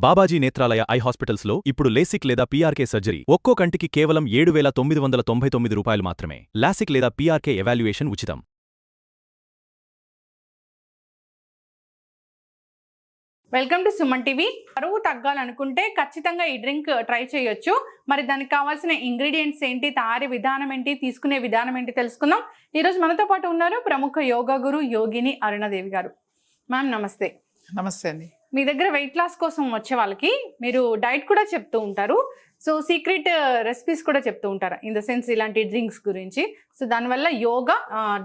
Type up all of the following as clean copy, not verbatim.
Babaji Netralaya I హాస్పిటల్స్లో ఇప్పుడు LASIK లేదా పీఆర్కే సర్జరీ ఒక్కో కంటికి కేవలం 7,999 రూపాయలు మాత్రమే. లాసిక్ లేదా పీఆర్కే ఎవాల్యుయేషన్ ఉచితం. Welcome to Suman TV. బరువు తగ్గాలనుకుంటే ఖచ్చితంగా ఈ డ్రింక్ ట్రై చేయొచ్చు. మరి దానికి కావాల్సిన ఇంగ్రీడియంట్స్ ఏంటి, తయారీ విధానం ఏంటి, తీసుకునే విధానం ఏంటి తెలుసుకుందాం. ఈరోజు మనతో పాటు ఉన్నారు ప్రముఖ యోగా గురు యోగిని అరుణాదేవి గారు. మ్యామ్ నమస్తే. నమస్తే అండి. మీ దగ్గర వెయిట్ లాస్ కోసం వచ్చే వాళ్ళకి మీరు డైట్ కూడా చెప్తూ ఉంటారు. సో సీక్రెట్ రెసిపీస్ కూడా చెప్తూ ఉంటారు, ఇన్ ద సెన్స్ ఇలాంటి డ్రింక్స్ గురించి. సో దానివల్ల యోగా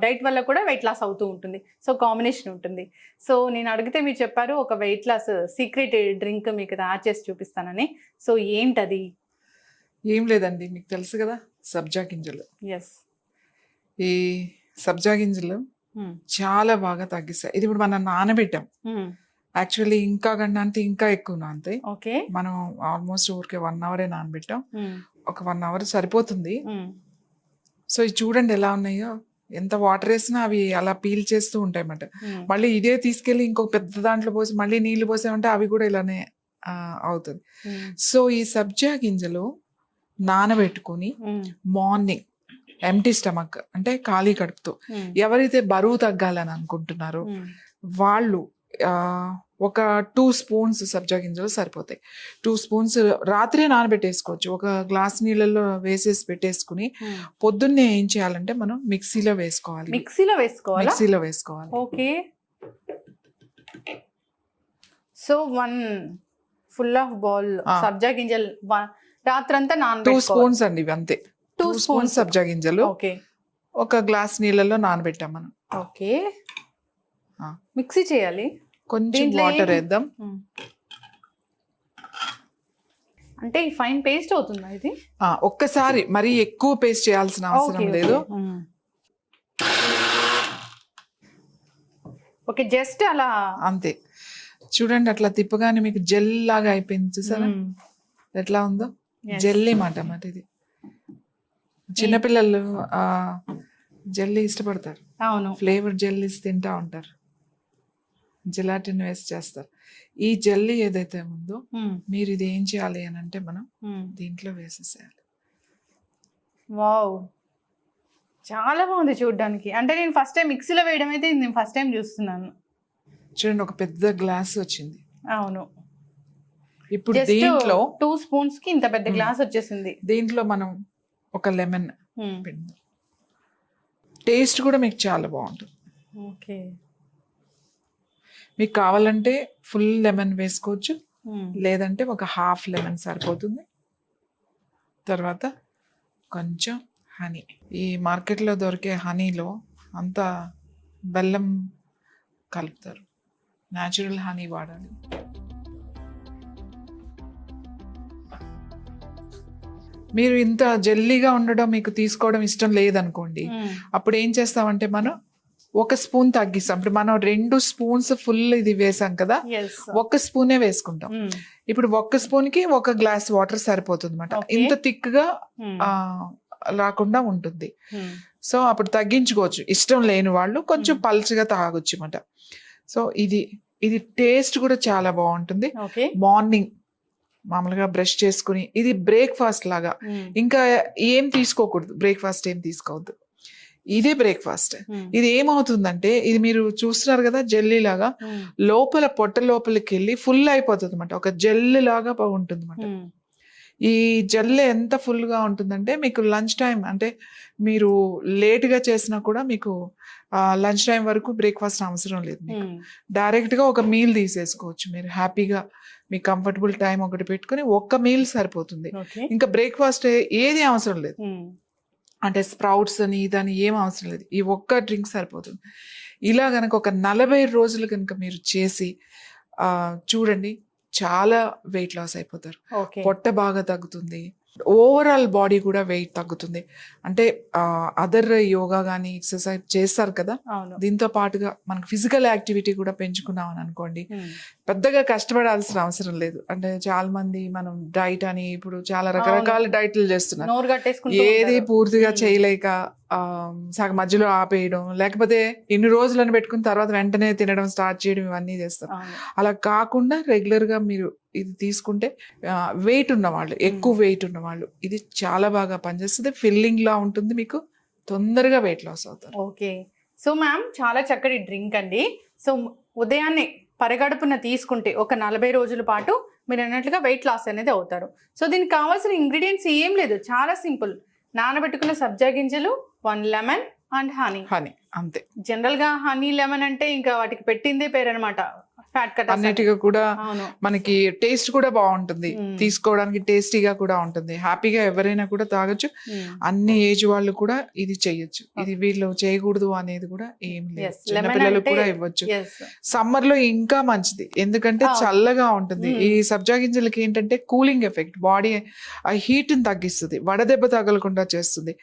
డైట్ వల్ల కూడా వెయిట్ లాస్ అవుతూ ఉంటుంది. సో కాంబినేషన్ ఉంటుంది. సో నేను అడిగితే మీరు చెప్పారు ఒక వెయిట్ లాస్ సీక్రెట్ డ్రింక్ మీకు తయారు చేసి చూపిస్తానని. సో ఏంటది? ఏం లేదండి, మీకు తెలుసు కదా సబ్జా గింజలు. ఎస్, ఈ సబ్జా గింజలు చాలా బాగా తగ్గిస్తాయి. ఇది ఇప్పుడు మనం నానబెట్టాం. యాక్చువల్లీ ఇంకా కన్నా అంటే ఇంకా ఎక్కువ నానతాయి. ఓకే, మనం ఆల్మోస్ట్ ఊరికే 1 అవరే నానబెట్టాం. ఒక 1 అవర్ సరిపోతుంది. సో ఇది చూడండి ఎలా ఉన్నాయో. ఎంత వాటర్ వేసినా అవి అలా పీల్ చేస్తూ ఉంటాయి అన్నమాట. మళ్ళీ ఇదే తీసుకెళ్ళి ఇంకొక పెద్ద దాంట్లో పోసి మళ్ళీ నీళ్లు పోసామంటే అవి కూడా ఇలానే అవుతుంది. సో ఈ సబ్జా గింజలు నానబెట్టుకుని మార్నింగ్ ఎంటీ స్టమక్ అంటే ఖాళీ కడుపుతో ఎవరైతే బరువు తగ్గాలని అనుకుంటున్నారో వాళ్ళు ఒక 2 స్పూన్స్ సబ్జా గింజలు సరిపోతాయి. 2 స్పూన్స్ రాత్రి నానబెట్టేసుకోవచ్చు. ఒక గ్లాస్ నీళ్ళల్లో వేసేసి పెట్టేసుకుని పొద్దున్నే ఏం చేయాలంటే మనం మిక్సీలో వేసుకోవాలి. మిక్సీలో వేసుకోవాలి. Okay. So 1 full of bowl సబ్జా గింజలు రాత్రంతా 2 స్పూన్స్ అండి, ఇవి అంతే. 2 స్పూన్స్ సబ్జా గింజలు ఒక గ్లాస్ నీళ్ళల్లో నానబెట్టాం మనం. ఓకే, మిక్సీ చేయాలి. కొంచెం వాటర్ వేద్దాం. అంటే ఈ ఫైన్ పేస్ట్ అవుతుందా ఇది? ఒక్కసారి మరి ఎక్కువ పేస్ట్ చేయాల్సిన అవసరం లేదు. ఓకే, జస్ట్ అలా అంతే. చూడండి అట్లా తిప్పగానే మీకు జెల్ లాగా అయిపోయింది. చూసారా ఎట్లా ఉందో? జెల్లీ మాట మాట ఇది. చిన్నపిల్లలు జెల్లీ ఇష్టపడతారు. అవును, ఫ్లేవర్ జెల్లీస్ తింటా ఉంటారు. జెలాటిన్ వేస్ట్ చేస్తారు. ఈ జెల్లీ ఏదైతే ఉందో మీరు ఇది ఏం చేయాలి అని అంటే మనం దీంట్లో వేసేసేయాలి. వావ్, చాలా బాగుంది చూడడానికి. అంటే నేను ఫస్ట్ టైం మిక్సీలో వేయడం అయితే నేను ఫస్ట్ టైం చూస్తున్నాను. చూడండి ఒక పెద్ద గ్లాస్ వచ్చింది. అవును, ఇప్పుడు దీంట్లో 2 స్పూన్స్ కి ఇంత పెద్ద గ్లాస్ వచ్చేసింది. దీంట్లో మనం ఒక లెమన్ పిండి. టేస్ట్ కూడా మీకు చాలా బాగుంటుంది. ఓకే, మీకు కావాలంటే ఫుల్ లెమన్ వేసుకోవచ్చు, లేదంటే ఒక హాఫ్ లెమన్ సరిపోతుంది. తర్వాత కొంచెం హనీ. ఈ మార్కెట్లో దొరికే హనీలో అంతా బెల్లం కలుపుతారు. న్యాచురల్ హనీ వాడాలి. మీరు ఇంత జెల్లీగా ఉండడం మీకు తీసుకోవడం ఇష్టం లేదనుకోండి, అప్పుడు ఏం చేస్తామంటే మనం 1 స్పూన్ తగ్గిస్తాం. ఇప్పుడు మనం 2 స్పూన్స్ ఫుల్ ఇది వేసాం కదా, 1 స్పూనే వేసుకుంటాం. ఇప్పుడు 1 స్పూన్ కి 1 గ్లాస్ వాటర్ సరిపోతుంది అన్నమాట. ఇంత థిక్ గా రాకుండా ఉంటుంది. సో అప్పుడు తగ్గించుకోవచ్చు. ఇష్టం లేని వాళ్ళు కొంచెం పల్చగా తాగొచ్చు అన్నమాట. సో ఇది టేస్ట్ కూడా చాలా బాగుంటుంది. మార్నింగ్ మామూలుగా బ్రష్ చేసుకుని ఇది బ్రేక్ఫాస్ట్ లాగా. ఇంకా ఏం తీసుకోకూడదు, బ్రేక్ఫాస్ట్ ఏం తీసుకోవద్దు, ఇదే బ్రేక్ఫాస్ట్. ఇది ఏమవుతుందంటే ఇది మీరు చూస్తున్నారు కదా జెల్లీ లాగా లోపల పొట్ట లోపలికి వెళ్ళి ఫుల్ అయిపోతుంది అన్నమాట. ఒక జెల్ లాగా ఉంటుంది అన్నమాట. ఈ జెల్ ఎంత ఫుల్ గా ఉంటుందంటే మీకు లంచ్ టైం అంటే మీరు లేట్ గా చేసినా కూడా మీకు లంచ్ టైం వరకు బ్రేక్ఫాస్ట్ అవసరం లేదు. మీకు డైరెక్ట్ గా ఒక మీల్ తీసేసుకోవచ్చు. మీరు హ్యాపీగా మీ కంఫర్టబుల్ టైం ఒకటి పెట్టుకుని 1 మీల్ సరిపోతుంది. ఇంకా బ్రేక్ఫాస్ట్ ఏది అవసరం లేదు. అంటే స్ప్రౌట్స్ అని ఇదని ఏం అవసరం లేదు. ఈ 1 డ్రింక్ సరిపోతుంది. ఇలా కనుక ఒక 40 రోజులు కనుక మీరు చేసి చూడండి, చాలా వెయిట్ లాస్ అయిపోతారు. పొట్ట బాగా తగ్గుతుంది. ఓవరాల్ బాడీ కూడా వెయిట్ తగ్గుతుంది. అంటే అదర్ యోగా కానీ ఎక్సర్సైజ్ చేస్తారు కదా, దీంతో పాటుగా మనకు ఫిజికల్ యాక్టివిటీ కూడా పెంచుకున్నాం అని అనుకోండి, పెద్దగా కష్టపడాల్సిన అవసరం లేదు. అంటే చాలా మంది మనం డైట్ అని ఇప్పుడు చాలా రకరకాల డైట్లు చేస్తున్నారు. ఏది పూర్తిగా చేయలేక సగం మధ్యలో ఆపేయడం, లేకపోతే ఇన్ని రోజులను పెట్టుకుని తర్వాత వెంటనే తినడం స్టార్ట్ చేయడం, ఇవన్నీ చేస్తారు. అలా కాకుండా రెగ్యులర్గా మీరు ఇది తీసుకుంటే వెయిట్ ఉన్నవాళ్ళు, ఎక్కువ వెయిట్ ఉన్నవాళ్ళు ఇది చాలా బాగా పనిచేస్తుంది. ఫిల్లింగ్ లా ఉంటుంది, మీకు తొందరగా వెయిట్ లాస్ అవుతారు. ఓకే. సో మ్యామ్ చాలా చక్కటి డ్రింక్ అండి. సో ఉదయాన్నే పరిగడుపున తీసుకుంటే ఒక 40 రోజుల పాటు మీరు అన్నట్లుగా వెయిట్ లాస్ అనేది అవుతారు. సో దీనికి కావాల్సిన ఇంగ్రీడియంట్స్ ఏం లేదు, చాలా సింపుల్. నానబెట్టుకున్న సబ్జా గింజలు, 1 లెమన్ అండ్ హనీ. అంతే. జనరల్ గా హనీ లెమన్ అంటే ఇంకా వాటికి పెట్టిందే పేరు అనమాట. ఫ్యాట్ కట్ అన్నిటిగా కూడా మనకి టేస్ట్ కూడా బాగుంటుంది, తీసుకోవడానికి టేస్టీగా కూడా ఉంటుంది. హ్యాపీగా ఎవరైనా కూడా తాగొచ్చు, అన్ని ఏజ్ వాళ్ళు కూడా ఇది చెయ్యొచ్చు. ఇది వీళ్ళు చేయకూడదు అనేది కూడా ఏం లేదు, చిన్నపిల్లలు కూడా ఇవ్వచ్చు. సమ్మర్ లో ఇంకా మంచిది, ఎందుకంటే చల్లగా ఉంటుంది. ఈ సబ్జా గింజలకి ఏంటంటే కూలింగ్ ఎఫెక్ట్, బాడీ హీట్ ని తగ్గిస్తుంది, వడదెబ్బ తగలకుండా చేస్తుంది.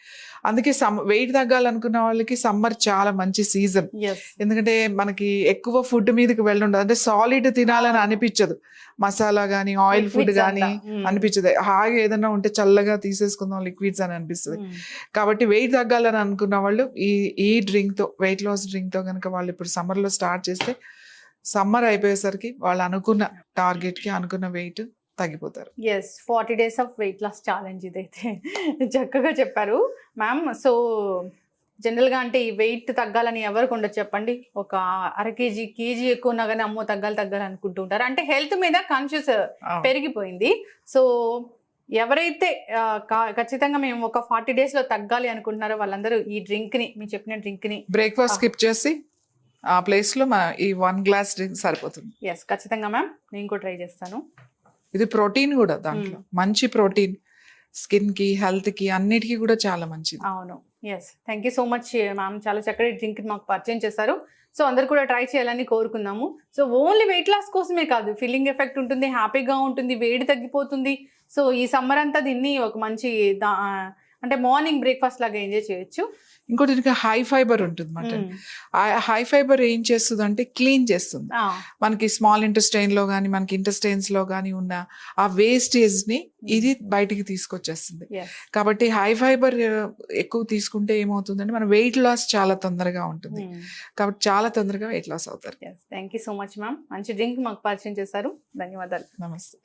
అందుకే వెయిట్ తగ్గాలనుకున్న వాళ్ళకి సమ్మర్ చాలా మంచి సీజన్. ఎందుకంటే మనకి ఎక్కువ ఫుడ్ మీదకి వెళ్ళుండదు, అంటే సాలిడ్ తినాలని అనిపించదు, మసాలా గానీ ఆయిల్ ఫుడ్ గానీ అనిపించదు. హాయిగా ఏదైనా ఉంటే చల్లగా తీసేసుకుందాం లిక్విడ్స్ అని అనిపిస్తుంది. కాబట్టి వెయిట్ తగ్గాలని అనుకున్న వాళ్ళు ఈ డ్రింక్ తో, వెయిట్ లాస్ డ్రింక్ తో కనుక వాళ్ళు ఇప్పుడు సమ్మర్ లో స్టార్ట్ చేస్తే సమ్మర్ అయిపోయేసరికి వాళ్ళు అనుకున్న టార్గెట్ కి అనుకున్న వెయిట్ తగ్గిపోతారు. 40 days of weight loss challenge ఇదైతే చక్కగా చెప్పారు మ్యామ్. సో జనరల్గా అంటే ఈ వెయిట్ తగ్గాలని ఎవరికి ఉండదు చెప్పండి. ఒక అర కేజీ ఎక్కువ ఉన్నా కానీ అమ్మో తగ్గాలి అనుకుంటూ ఉంటారు. అంటే హెల్త్ మీద కాన్షియస్ పెరిగిపోయింది. సో ఎవరైతే ఖచ్చితంగా మేము ఒక 40 days లో తగ్గాలి అనుకుంటున్నారో వాళ్ళందరూ ఈ డ్రింక్ ని, మీరు చెప్పిన డ్రింక్ ని బ్రేక్ఫాస్ట్ స్కిప్ చేసి ఆ ప్లేస్ లో ఈ 1 glass డ్రింక్ సరిపోతుంది. ఖచ్చితంగా మ్యామ్, నేను కూడా ట్రై చేస్తాను. ఇది ప్రోటీన్ కూడా, దాంట్లో మంచి ప్రోటీన్, స్కిన్ కి హెల్త్ కి అన్నిటికీ కూడా చాలా మంచిది. అవును. Thank you so much ma'am, చాలా చక్కటి డ్రింక్ మాకు పరిచయం చేశారు. సో అందరు కూడా ట్రై చేయాలని కోరుకుందాము. సో ఓన్లీ వెయిట్ లాస్ కోసమే కాదు, ఫీలింగ్ ఎఫెక్ట్ ఉంటుంది, హ్యాపీగా ఉంటుంది, వేడి తగ్గిపోతుంది. సో ఈ సమ్మర్ అంతా దీన్ని ఒక మంచి అంటే మార్నింగ్ బ్రేక్ఫాస్ట్ లాగా ఎంజాయ్ చేయొచ్చు. ఇంకోటి హై ఫైబర్ ఉంటుంది మటన్. హై ఫైబర్ ఏం చేస్తుంది అంటే క్లీన్ చేస్తుంది. మనకి స్మాల్ ఇంటెస్టైన్ లో కానీ మనకి ఇంటెస్టైన్స్ లో కానీ ఉన్న ఆ వేస్టేజ్ ని ఇది బయటికి తీసుకొచ్చేస్తుంది. కాబట్టి హై ఫైబర్ ఎక్కువ తీసుకుంటే ఏమవుతుందంటే మన వెయిట్ లాస్ చాలా తొందరగా ఉంటుంది. కాబట్టి చాలా తొందరగా వెయిట్ లాస్ అవుతారు. Thank you so much ma'am, మంచి డ్రింక్ మాకు పరిచయం చేశారు. ధన్యవాదాలు. నమస్తే.